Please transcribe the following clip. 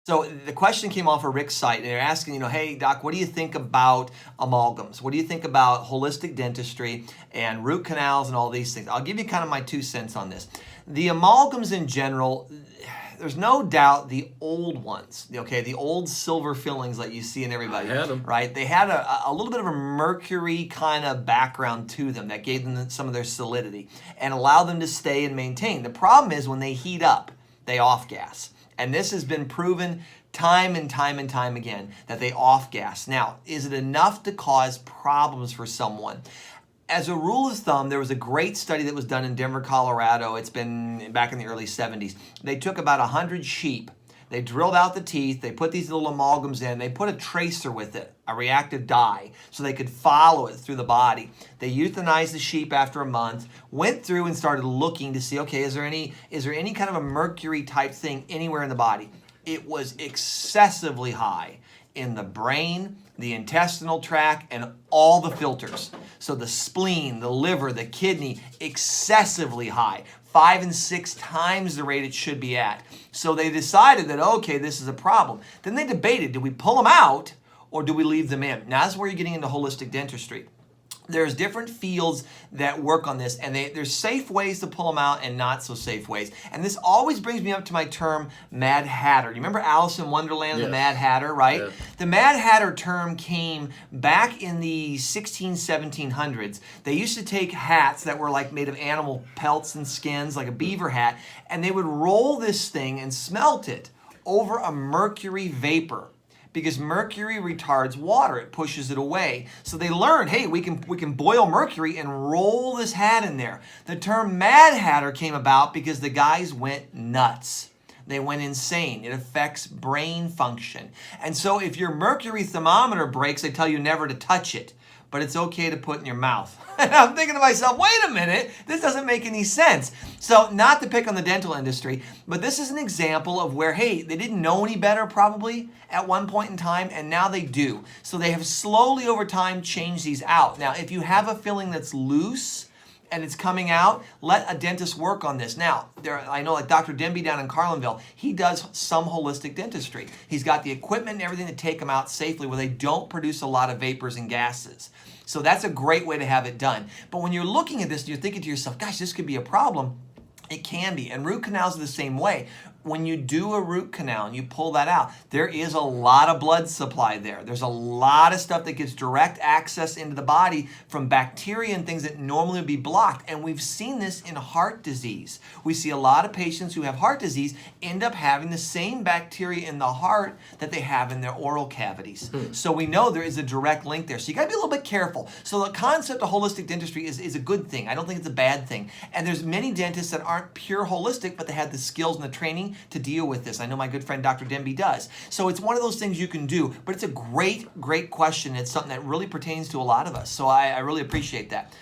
So the question came off of Rick's site, and they're asking, hey, doc, what do you think about amalgams? What do you think about holistic dentistry and root canals and all these things? I'll give you kind of my 2 cents on this. The amalgams in general, there's no doubt the old ones, okay, the old silver fillings that you see in everybody, I had them. right? They had a little bit of a mercury kind of background to them that gave them some of their solidity and allowed them to stay and maintain. The problem is when they heat up, they off-gas. And this has been proven time and time and time again that they off-gas. Now, is it enough to cause problems for someone? As a rule of thumb, there was a great study that was done in Denver, Colorado. It's been back in the early 70s. They took about 100 sheep. They drilled out the teeth. They put these little amalgams in. They put a tracer with it, a reactive dye, so they could follow it through the body. They euthanized the sheep after a month, went through and started looking to see, okay, is there any kind of a mercury type thing anywhere in the body? It was excessively high in the brain, the intestinal tract, and all the filters. So the spleen, the liver, the kidney, excessively high. 5 and 6 times the rate it should be at. So they decided that, okay, this is a problem. Then they debated, do we pull them out or do we leave them in? Now that's where you're getting into holistic dentistry. There's different fields that work on this, and there's safe ways to pull them out and not so safe ways. And this always brings me up to my term Mad Hatter. You remember Alice in Wonderland, the Mad Hatter, right? Yes. The Mad Hatter term came back in the 1700s. They used to take hats that were like made of animal pelts and skins, like a beaver hat, and they would roll this thing and smelt it over a mercury vapor. Because mercury retards water, it pushes it away. So they learned, hey, we can boil mercury and roll this hat in there. The term Mad Hatter came about because the guys went nuts. They went insane. It affects brain function. And so if your mercury thermometer breaks, they tell you never to touch it, but it's okay to put in your mouth. And I'm thinking to myself, wait a minute, this doesn't make any sense. So not to pick on the dental industry, but this is an example of where, hey, they didn't know any better probably at one point in time, and now they do. So they have slowly over time changed these out. Now, if you have a filling that's loose, and it's coming out, let a dentist work on this. Now, I know like Dr. Denby down in Carlinville, he does some holistic dentistry. He's got the equipment and everything to take them out safely where they don't produce a lot of vapors and gases. So that's a great way to have it done. But when you're looking at this, you're thinking to yourself, gosh, this could be a problem. It can be, and root canals are the same way. When you do a root canal and you pull that out, there is a lot of blood supply there. There's a lot of stuff that gets direct access into the body from bacteria and things that normally would be blocked. And we've seen this in heart disease. We see a lot of patients who have heart disease end up having the same bacteria in the heart that they have in their oral cavities. So we know there is a direct link there. So you gotta be a little bit careful. So the concept of holistic dentistry is a good thing. I don't think it's a bad thing. And there's many dentists that aren't pure holistic, but they have the skills and the training to deal with this. I know my good friend Dr. Denby does. So it's one of those things you can do, but it's a great question. It's something that really pertains to a lot of us. So I really appreciate that.